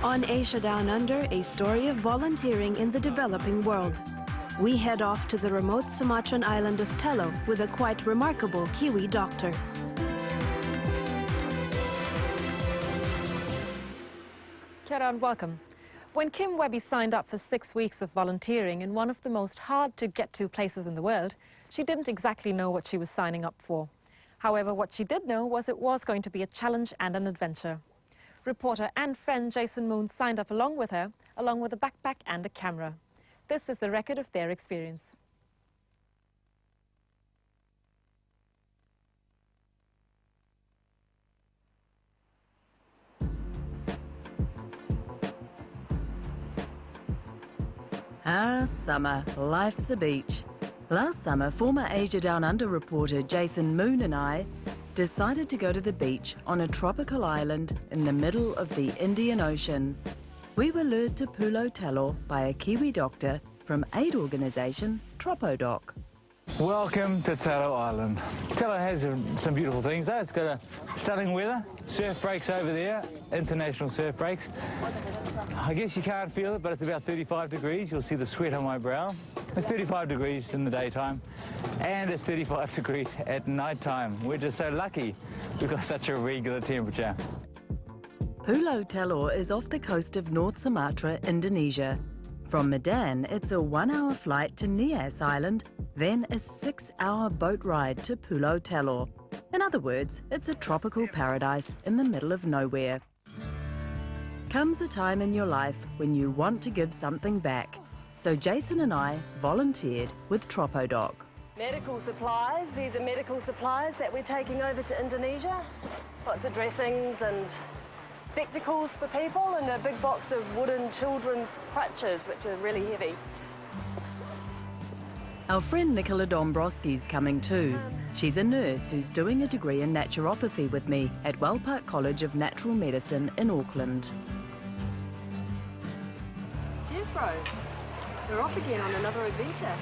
On Asia Down Under, a story of volunteering in the developing world. We head off to the remote Sumatran island of Tello with a quite remarkable Kiwi doctor. Kia ora and welcome. When Kim Webby signed up for 6 weeks of volunteering in one of the most hard-to-get-to places in the world, she didn't exactly know what she was signing up for. However, what she did know was it was going to be a challenge and an adventure. Reporter and friend Jason Moon signed up along with her, along with a backpack and a camera. This is the record of their experience. Summer, life's a beach. Last summer, former Asia Down Under reporter Jason Moon and I decided to go to the beach on a tropical island in the middle of the Indian Ocean. We were lured to Pulo Tello by a Kiwi doctor from aid organisation TroppoDoc. Welcome to Tello Island. Tello has some beautiful things though. It's got a stunning weather, surf breaks over there, international surf breaks. I guess you can't feel it, but it's about 35 degrees. You'll see the sweat on my brow. It's 35 degrees in the daytime, and it's 35 degrees at night time. We're just so lucky we've got such a regular temperature. Pulo Tello is off the coast of North Sumatra, Indonesia. From Medan, it's a 1-hour flight to Nias Island, then a 6-hour boat ride to Pulo Tello. In other words, it's a tropical paradise in the middle of nowhere. Comes a time in your life when you want to give something back. So Jason and I volunteered with TroppoDoc. Medical supplies. These are medical supplies that we're taking over to Indonesia. Lots of dressings and spectacles for people, and a big box of wooden children's crutches, which are really heavy. Our friend Nicola Dombrowski's coming too. She's a nurse who's doing a degree in naturopathy with me at Wellpark College of Natural Medicine in Auckland. Cheers, bro. We're off again on another adventure.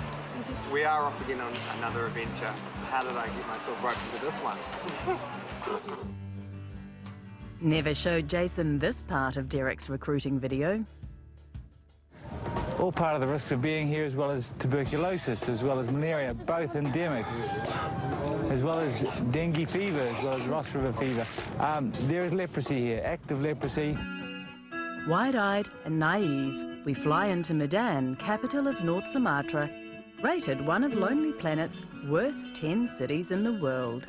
We are off again on another adventure. How did I get myself roped into this one? Never showed Jason this part of Derek's recruiting video. All part of the risks of being here, as well as tuberculosis, as well as malaria, both endemic, as well as dengue fever, as well as Ross River fever. There is leprosy here, active leprosy. Wide-eyed and naive, we fly into Medan, capital of North Sumatra, rated one of Lonely Planet's worst 10 cities in the world.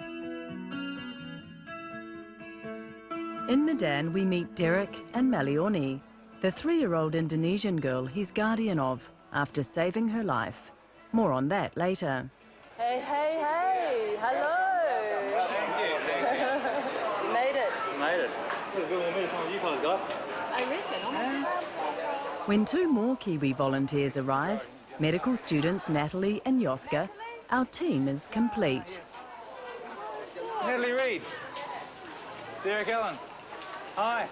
In Medan, we meet Derek and Malioni, the 3-year-old Indonesian girl he's guardian of after saving her life. More on that later. Hey, hey, hey! Hello! Thank you. You made it. Made it. Look, a bit more medicine than you guys got. I reckon. When 2 more Kiwi volunteers arrive, medical students Natalie and Yoska, our team is complete. Natalie Reid, Derek Allen, hi,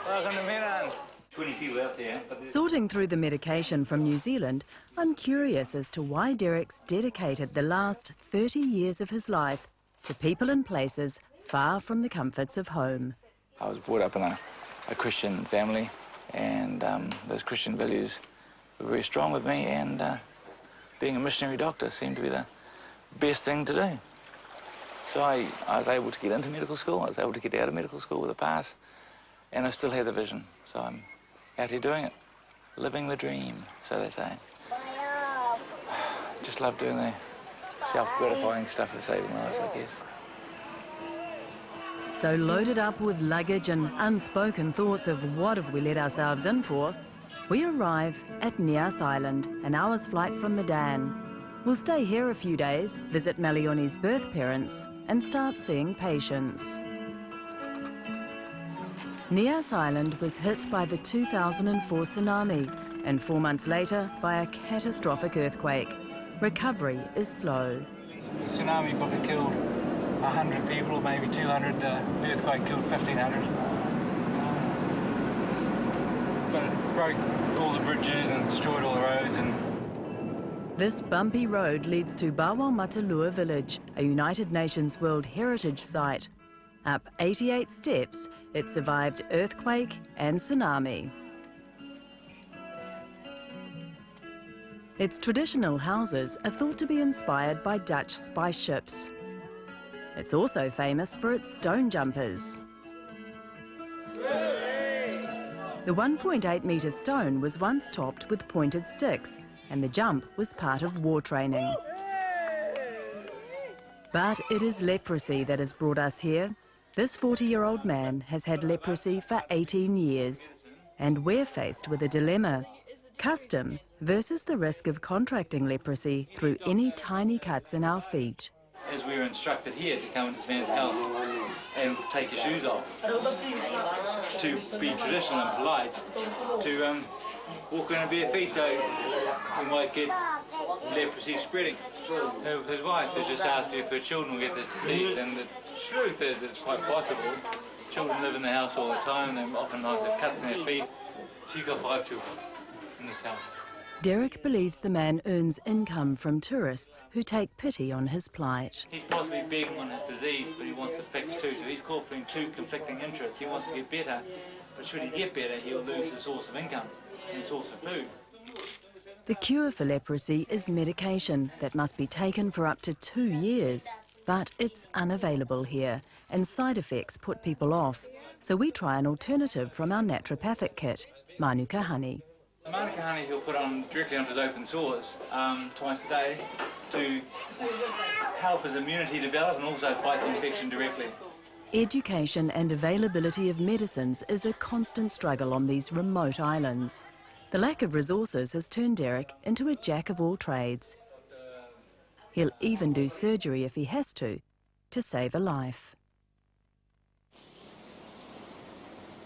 welcome to Medan. 20 people out there. Sorting through the medication from New Zealand, I'm curious as to why Derek's dedicated the last 30 years of his life to people and places far from the comforts of home. I was brought up in a Christian family, and those Christian values were very strong with me, and being a missionary doctor seemed to be the best thing to do. So I was able to get into medical school, I was able to get out of medical school with a pass, and I still had the vision. So I'm out here doing it, living the dream, so they say. Just love doing the self-gratifying stuff of saving lives, I guess. So loaded up with luggage and unspoken thoughts of what have we let ourselves in for, we arrive at Nias Island, an hour's flight from Medan. We'll stay here a few days, visit Malioni's birth parents, and start seeing patients. Nias Island was hit by the 2004 tsunami, and 4 months later by a catastrophic earthquake. Recovery is slow. The tsunami probably killed 100 people, maybe 200. The earthquake killed 1,500. But it broke all the bridges and destroyed all the roads. This bumpy road leads to Bawal Matalua village, a United Nations World Heritage Site. Up 88 steps, it survived earthquake and tsunami. Its traditional houses are thought to be inspired by Dutch spice ships. It's also famous for its stone jumpers. The 1.8 metre stone was once topped with pointed sticks, and the jump was part of war training. But it is leprosy that has brought us here. This 40-year-old man has had leprosy for 18 years, and we're faced with a dilemma: custom versus the risk of contracting leprosy through any tiny cuts in our feet. As we were instructed here to come into this man's house and take your shoes off, to be traditional and polite, to walk in and bare feet, so we might get leprosy spreading. His wife has just asked if her children will get this disease, and the truth is it's quite possible. Children live in the house all the time, and oftentimes have cuts in their feet. She's got 5 children in this house. Derek believes the man earns income from tourists who take pity on his plight. He's possibly begging on his disease, but he wants it fixed too, so he's caught between two conflicting interests. He wants to get better, but should he get better, he'll lose his source of income and source of food. The cure for leprosy is medication that must be taken for up to 2 years, but it's unavailable here, and side effects put people off. So we try an alternative from our naturopathic kit, Manuka honey. The Manuka honey he'll put on directly onto his open sores twice a day to help his immunity develop and also fight the infection directly. Education and availability of medicines is a constant struggle on these remote islands. The lack of resources has turned Derek into a jack of all trades. He'll even do surgery if he has to save a life.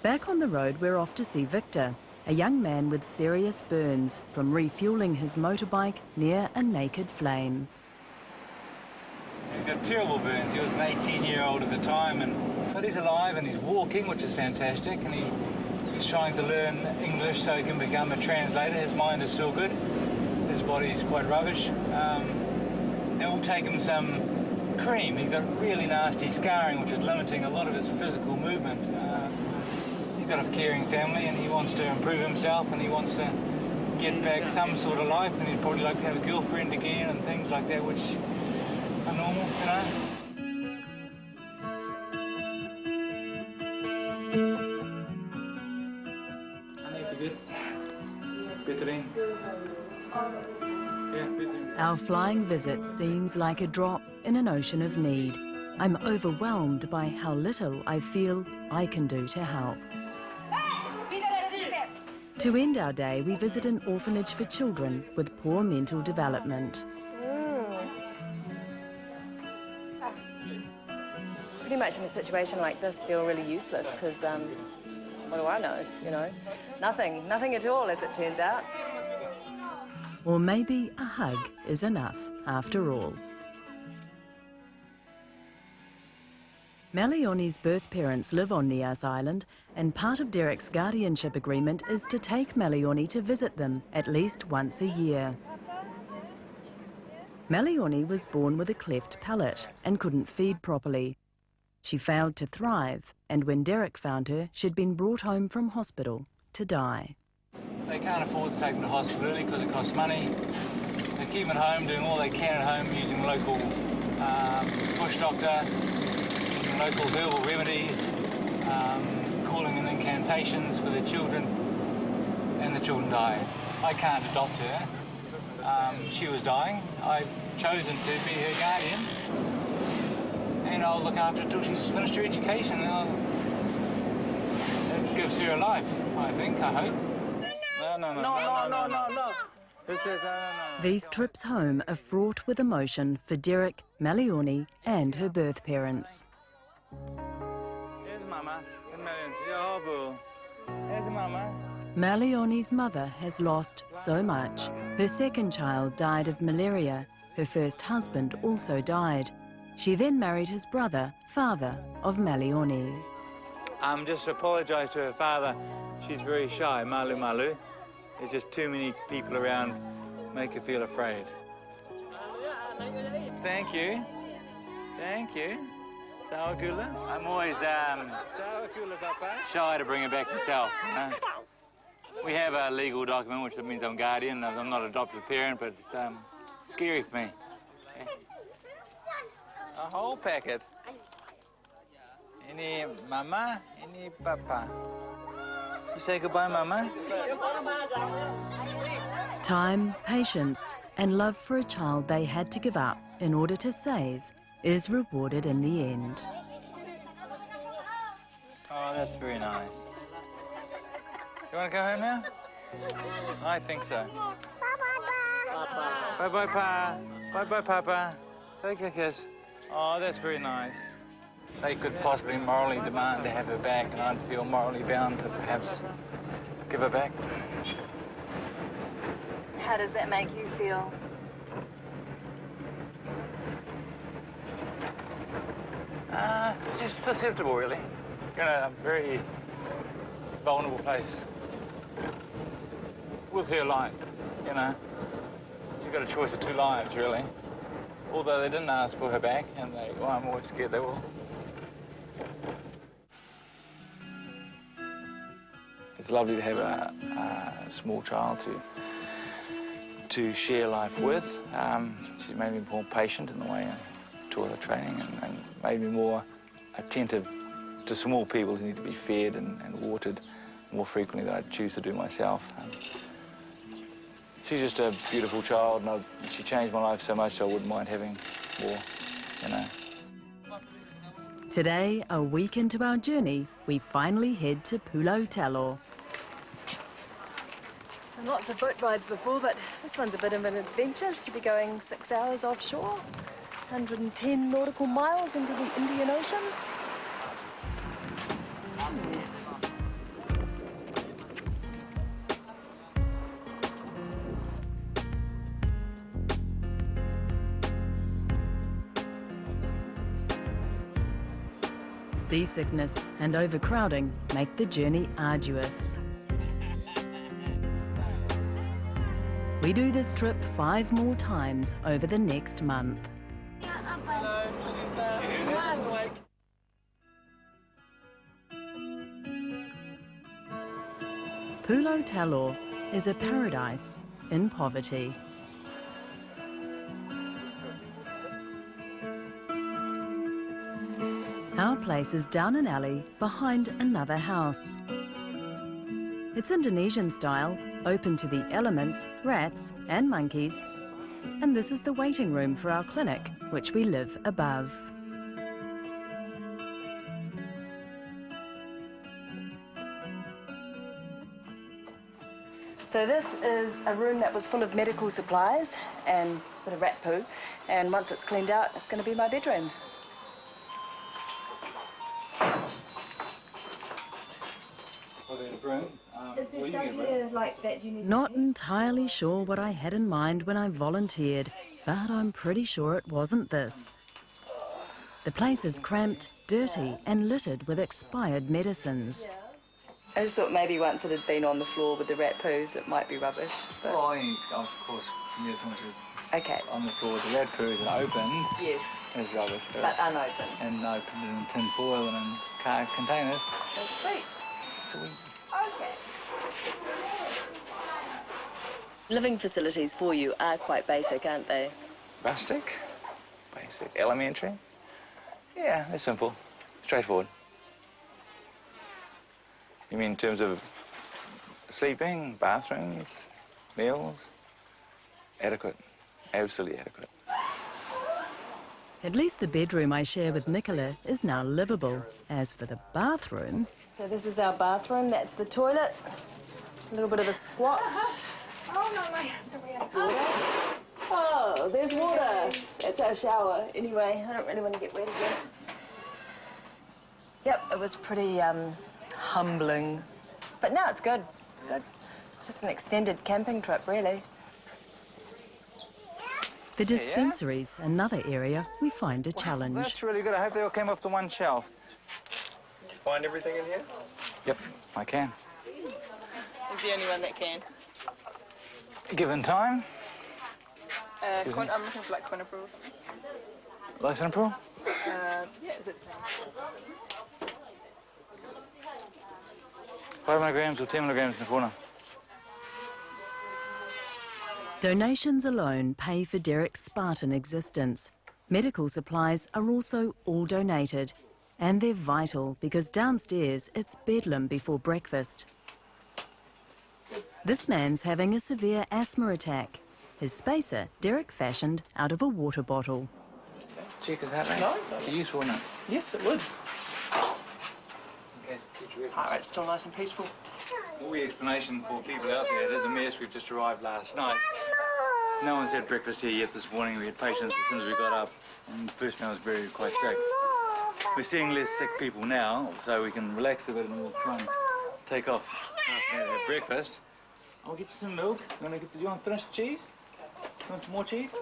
Back on the road, we're off to see Victor, a young man with serious burns from refuelling his motorbike near a naked flame. He's got terrible burns. He was an 18-year-old at the time, but he's alive and he's walking, which is fantastic, and he's trying to learn English so he can become a translator. His mind is still good. His body is quite rubbish. It will take him some cream. He's got really nasty scarring, which is limiting a lot of his physical movement. He's got a caring family and he wants to improve himself and he wants to get back some sort of life, and he'd probably like to have a girlfriend again and things like that, which are normal, you know. Our flying visit seems like a drop in an ocean of need. I'm overwhelmed by how little I feel I can do to help. To end our day, we visit an orphanage for children with poor mental development. Pretty much in a situation like this feel really useless because what do I know, you know? Nothing at all as it turns out. Or maybe a hug is enough after all. Malioni's birth parents live on Nias Island, and part of Derek's guardianship agreement is to take Malioni to visit them at least once a year. Malioni was born with a cleft palate and couldn't feed properly. She failed to thrive, and when Derek found her, she'd been brought home from hospital to die. They can't afford to take them to hospital early because it costs money. They keep them at home, doing all they can at home, using local bush doctor, using local herbal remedies, calling in incantations for their children, and the children die. I can't adopt her. She was dying. I've chosen to be her guardian, and I'll look after her till she's finished her education. It gives her a life, I think, I hope. No. These trips home are fraught with emotion for Derek, Malioni and her birth parents. Here's Mama. Here's Mama. Malioni's mother has lost so much. Her second child died of malaria. Her first husband also died. She then married his brother, father of Malioni. Just apologise to her father. She's very shy, malu. There's just too many people around, make her feel afraid. Thank you. Sour cooler? I'm always shy to bring her back myself. You know? We have a legal document, which means I'm guardian. I'm not an adopted parent, but it's scary for me. Yeah. A whole packet. Any mama, any papa. You say goodbye, mama? Time, patience, and love for a child they had to give up in order to save is rewarded in the end. Oh, that's very nice. You want to go home now? I think so. Bye-bye, Pa. Bye-bye, Papa. Take a kiss. Oh, that's very nice. They could possibly morally demand to have her back, and I'd feel morally bound to perhaps give her back. How does that make you feel? It's just susceptible, really. You're in a very vulnerable place with her life, you know. She's got a choice of two lives, really. Although they didn't ask for her back, and well, I'm always scared they will. It's lovely to have a small child to share life with. She's made me more patient in the way I taught her training and made me more attentive to small people who need to be fed and watered more frequently than I'd choose to do myself. She's just a beautiful child, and she changed my life so much I wouldn't mind having more, you know. Today, a week into our journey, we finally head to Pulo Talo. Lots of boat rides before, but this one's a bit of an adventure to be going 6 hours offshore, 110 nautical miles into the Indian Ocean. Seasickness and overcrowding make the journey arduous. We do this trip 5 more times over the next month. Pulo Talo is a paradise in poverty. Our place is down an alley behind another house. It's Indonesian style, open to the elements, rats and monkeys, and this is the waiting room for our clinic, which we live above. So this is a room that was full of medical supplies and a bit of rat poo, and once it's cleaned out, it's going to be my bedroom. Is there stuff here like that you need? Not entirely sure what I had in mind when I volunteered, but I'm pretty sure it wasn't this. The place is cramped, dirty and littered with expired medicines. I just thought maybe once it had been on the floor with the rat poos, it might be rubbish. But... Well, of course, medicine okay. On the floor with the rat poos and opened. Yes. Is rubbish. But unopened. And opened in tin foil and in car containers. That's sweet. Sweet. Okay. Living facilities for you are quite basic, aren't they? Rustic, basic, elementary. Yeah, they're simple, straightforward. You mean in terms of sleeping, bathrooms, meals? Adequate, absolutely adequate. At least the bedroom I share with Nicola is now livable. As for the bathroom... So this is our bathroom, that's the toilet. A little bit of a squat. Oh, no, my Water. Oh, there's water. That's our shower. Anyway, I don't really want to get wet again. Yep, it was pretty humbling. But now it's good. It's good. It's just an extended camping trip, really. The dispensary's another area we find a challenge. That's really good. I hope they all came off the one shelf. Did you find everything in here? Yep, I can. He's the only one that can. Given time. I'm looking for like corner proof. Lisinopril? Yeah, is it the same? 5 milligrams or 10 milligrams in the corner. Donations alone pay for Derek's Spartan existence. Medical supplies are also all donated, and they're vital because downstairs it's bedlam before breakfast. This man's having a severe asthma attack. His spacer, Derek fashioned out of a water bottle. Check is that right? No. It's useful, isn't it? Yes, it would. Okay, get your Heart rate's still nice and peaceful. All the explanation for people out there, there's a mess. We've just arrived last night. No one's had breakfast here yet this morning. We had patients as soon as we got up, and the first man was quite sick. We're seeing less sick people now, so we can relax a bit and we'll try and take off half an hour to have breakfast. I'll get you some milk. Do you want to finish the cheese? You want some more cheese?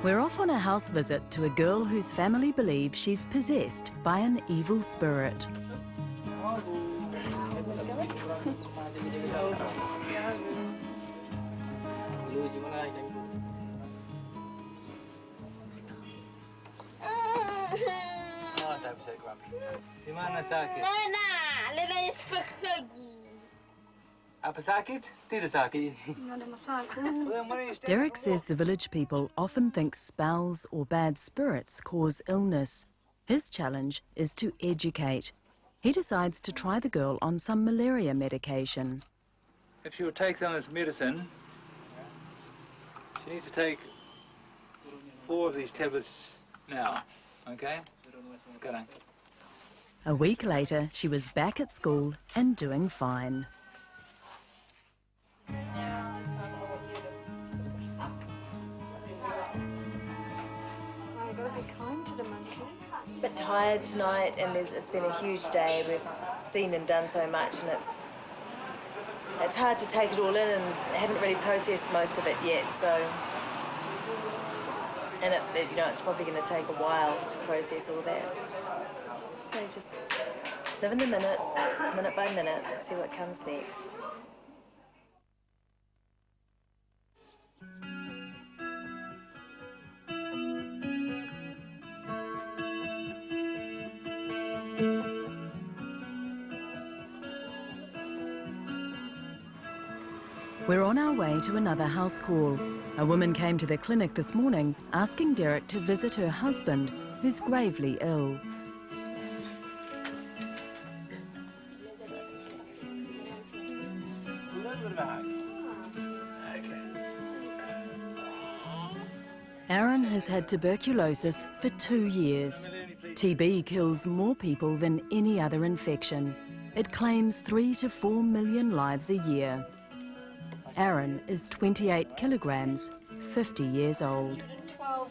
We're off on a house visit to a girl whose family believes she's possessed by an evil spirit. Derek says the village people often think spells or bad spirits cause illness. His challenge is to educate. He decides to try the girl on some malaria medication. If she will take some of this medicine, she needs to take 4 of these tablets now, okay? Let's go. A week later, she was back at school and doing fine. A bit tired tonight, and it's been a huge day. We've seen and done so much, and it's hard to take it all in, and I haven't really processed most of it yet. So, and it's probably going to take a while to process all that. So just live in the minute by minute, see what comes next. We're on our way to another house call. A woman came to the clinic this morning asking Derek to visit her husband, who's gravely ill. Aaron has had tuberculosis for 2 years. TB kills more people than any other infection. It claims 3 to 4 million lives a year. Aaron is 28 kilograms, 50 years old. 12.5.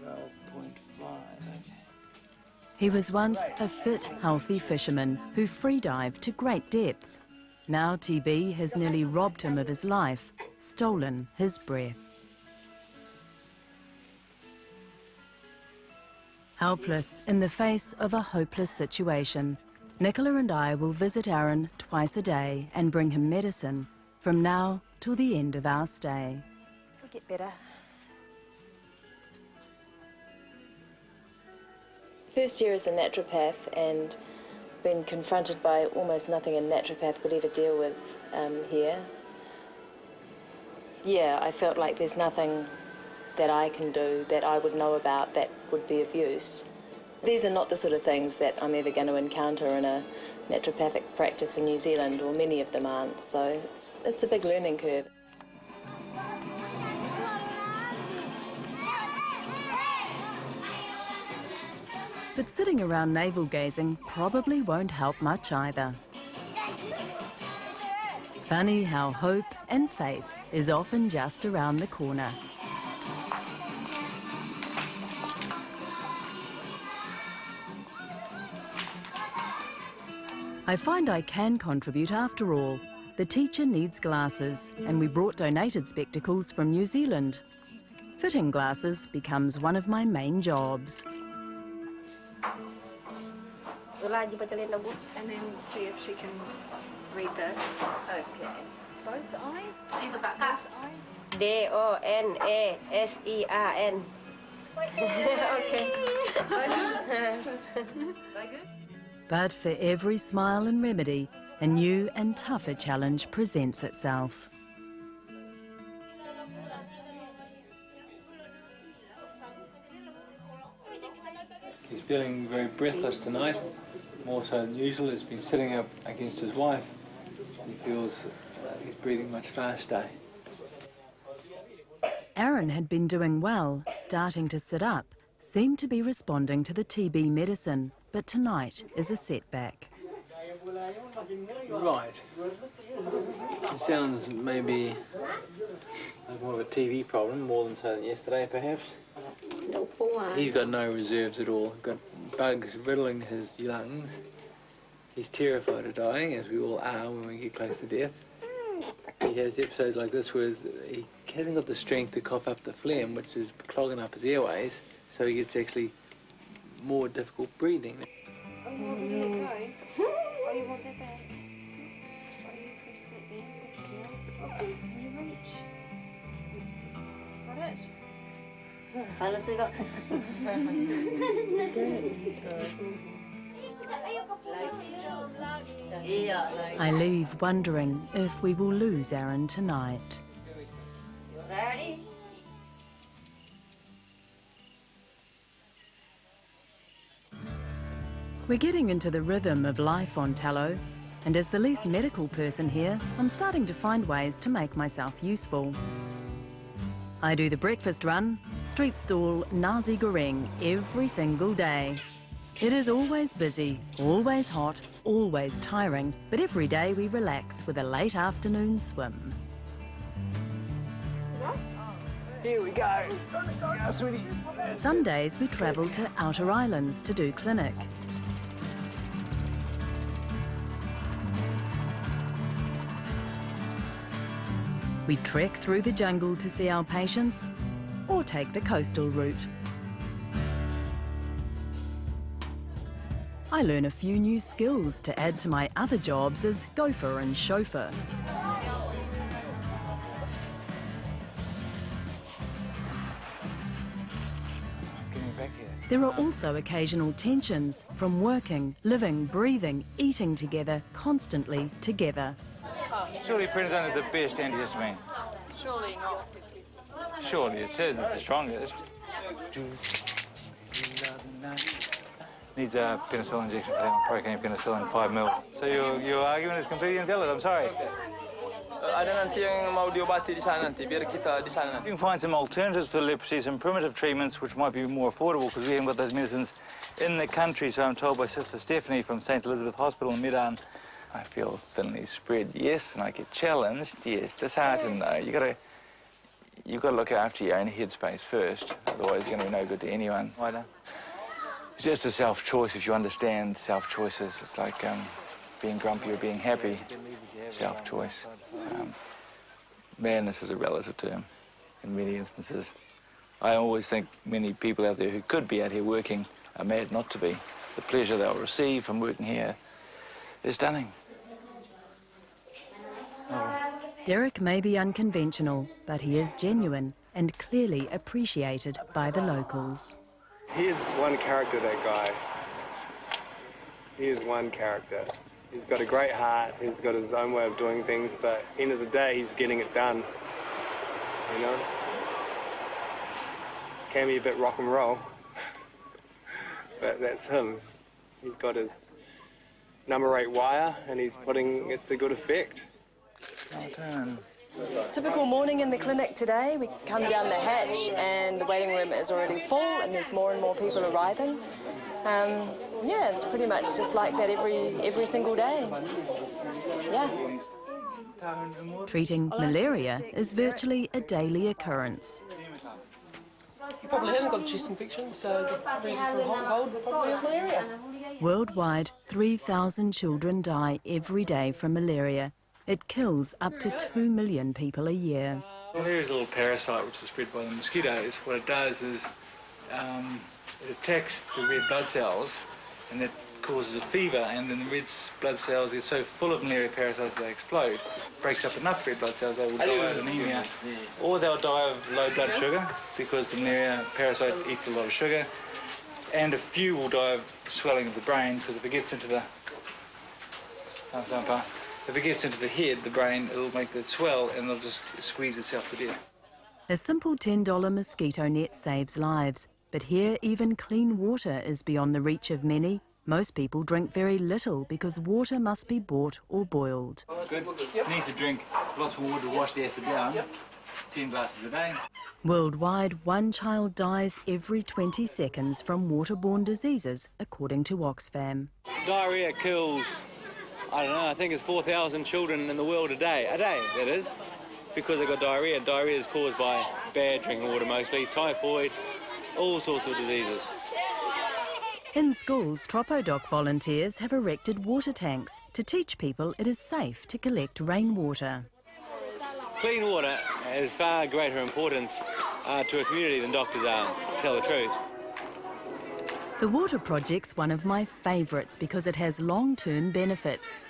12.5, okay. He was once a fit, healthy fisherman who free-dived to great depths. Now TB has nearly robbed him of his life, stolen his breath. Helpless in the face of a hopeless situation, Nicola and I will visit Aaron twice a day and bring him medicine from now till the end of our stay. It'll get better. First year as a naturopath, and been confronted by almost nothing a naturopath would ever deal with here. Yeah, I felt like there's nothing that I can do that I would know about that would be of use. These are not the sort of things that I'm ever going to encounter in a naturopathic practice in New Zealand, or many of them aren't, so it's a big learning curve. But sitting around navel-gazing probably won't help much either. Funny how hope and faith is often just around the corner. I find I can contribute after all. The teacher needs glasses, and we brought donated spectacles from New Zealand. Fitting glasses becomes one of my main jobs. And then see if she can read this. Okay. Both eyes? Both eyes. Downersern. Okay. But for every smile and remedy, a new and tougher challenge presents itself. He's feeling very breathless tonight, more so than usual. He's been sitting up against his wife. He feels he's breathing much faster. Aaron had been doing well, starting to sit up, seemed to be responding to the TB medicine, but tonight is a setback. Right. It sounds maybe like more of a TV problem, more than so than yesterday perhaps. He's got no reserves at all, got bugs riddling his lungs. He's terrified of dying, as we all are when we get close to death. He has episodes like this where he hasn't got the strength to cough up the phlegm, which is clogging up his airways, so he gets actually more difficult breathing. Oh, you want me to let go? Oh, you want that back? Oh, you press that there. Okay. Can you reach? Got it? I leave wondering if we will lose Aaron tonight. Ready? We're getting into the rhythm of life on Tallow, and as the least medical person here, I'm starting to find ways to make myself useful. I do the breakfast run, street stall nasi goreng every single day. It is always busy, always hot, always tiring, but every day we relax with a late afternoon swim. Here we go. Yeah, sweetie. Some days we travel to outer islands to do clinic. We trek through the jungle to see our patients, or take the coastal route. I learn a few new skills to add to my other jobs as gopher and chauffeur. There are also occasional tensions from working, living, breathing, eating together, constantly together. Surely prednisone is the best antihistamine. Surely not. Surely it says it's the strongest. Needs a penicillin injection for that, procaine penicillin 5 mil. So your argument is completely invalid, I'm sorry. Ada nanti yang mau diobati di sana nanti, biar kita di sana nanti. You can find some alternatives for leprosy, some primitive treatments which might be more affordable because we haven't got those medicines in the country, so I'm told by Sister Stephanie from St. Elizabeth Hospital in Medan. I feel thinly spread, yes, and I get challenged, yes, disheartened, no. You've got to look after your own headspace first, otherwise you're going to be no good to anyone. It's just a self-choice. If you understand self-choices, it's like being grumpy or being happy. Self-choice. Madness is a relative term in many instances. I always think many people out there who could be out here working are mad not to be. The pleasure they'll receive from working here is stunning. Derek may be unconventional, but he is genuine and clearly appreciated by the locals. He is one character, that guy. He is one character. He's got a great heart, he's got his own way of doing things, but at the end of the day, he's getting it done, you know? Can be a bit rock and roll, but that's him. He's got his number 8 wire, and he's putting it to good effect. Typical morning in the clinic today. We come down the hatch and the waiting room is already full and there's more and more people arriving. Yeah, it's pretty much just like that every single day. Yeah. Treating malaria is virtually a daily occurrence. He probably hasn't got a chest infection, so the reason for hot and cold probably is malaria. Worldwide, 3,000 children die every day from malaria. It kills up to 2 million people a year. Malaria is a little parasite which is spread by the mosquitoes. What it does is it attacks the red blood cells, and that causes a fever, and then the red blood cells get so full of malaria parasites that they explode. Breaks up enough red blood cells, they will die of anemia, or they'll die of low blood sugar because the malaria parasite eats a lot of sugar, and a few will die of swelling of the brain because if it gets into the head, the brain, it'll make it swell and it'll just squeeze itself to death. A simple $10 mosquito net saves lives, but here even clean water is beyond the reach of many. Most people drink very little because water must be bought or boiled. Good. Needs to drink lots of water to wash the acid down. 10 glasses a day. Worldwide, one child dies every 20 seconds from waterborne diseases, according to Oxfam. Diarrhoea kills, I don't know, I think it's 4,000 children in the world a day that is, because they've got diarrhoea. Diarrhoea is caused by bad drinking water mostly, typhoid, all sorts of diseases. In schools, TroppoDoc volunteers have erected water tanks to teach people it is safe to collect rainwater. Clean water has far greater importance to a community than doctors are, to tell the truth. The water project's one of my favourites because it has long-term benefits.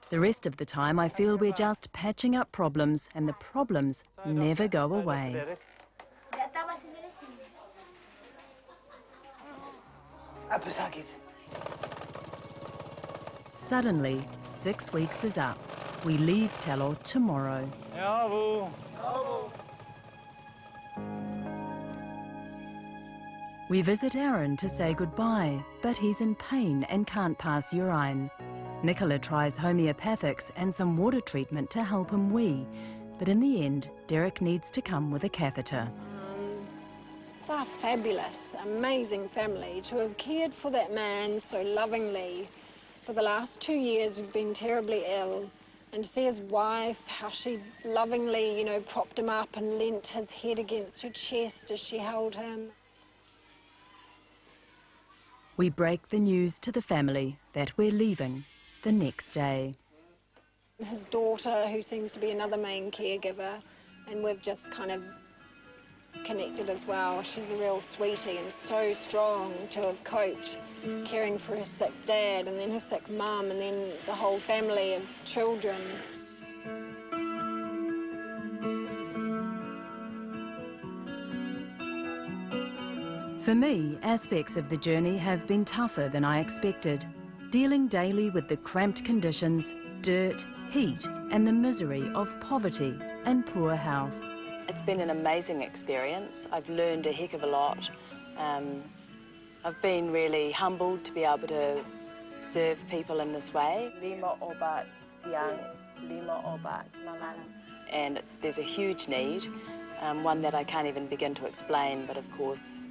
The rest of the time I feel we're just patching up problems, and the problems never go away. Suddenly, 6 weeks is up. We leave Tello tomorrow. We visit Aaron to say goodbye, but he's in pain and can't pass urine. Nicola tries homeopathics and some water treatment to help him wee, but in the end, Derek needs to come with a catheter. They're fabulous, amazing family to have cared for that man so lovingly. For the last 2 years, he's been terribly ill. And to see his wife, how she lovingly, propped him up and leant his head against her chest as she held him. We break the news to the family that we're leaving the next day. His daughter, who seems to be another main caregiver, and we've just kind of connected as well. She's a real sweetie and so strong to have coped, caring for her sick dad and then her sick mum and then the whole family of children. For me, aspects of the journey have been tougher than I expected, dealing daily with the cramped conditions, dirt, heat and the misery of poverty and poor health. It's been an amazing experience. I've learned a heck of a lot. I've been really humbled to be able to serve people in this way. Lima obat siang, lima obat malam. And there's a huge need, one that I can't even begin to explain, but of course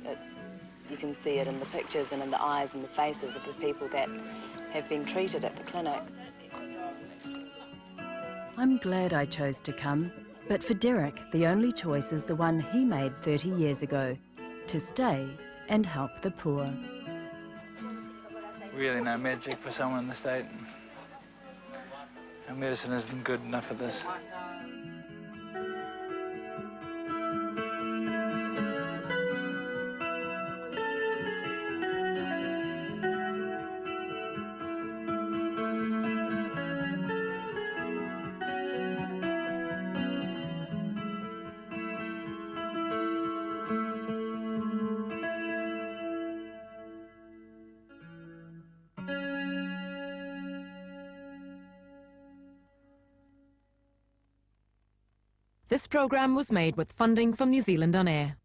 you can see it in the pictures and in the eyes and the faces of the people that have been treated at the clinic. I'm glad I chose to come. But for Derek, the only choice is the one he made 30 years ago, to stay and help the poor. Really no magic for someone in the state. Our medicine isn't good enough for this. This programme was made with funding from New Zealand On Air.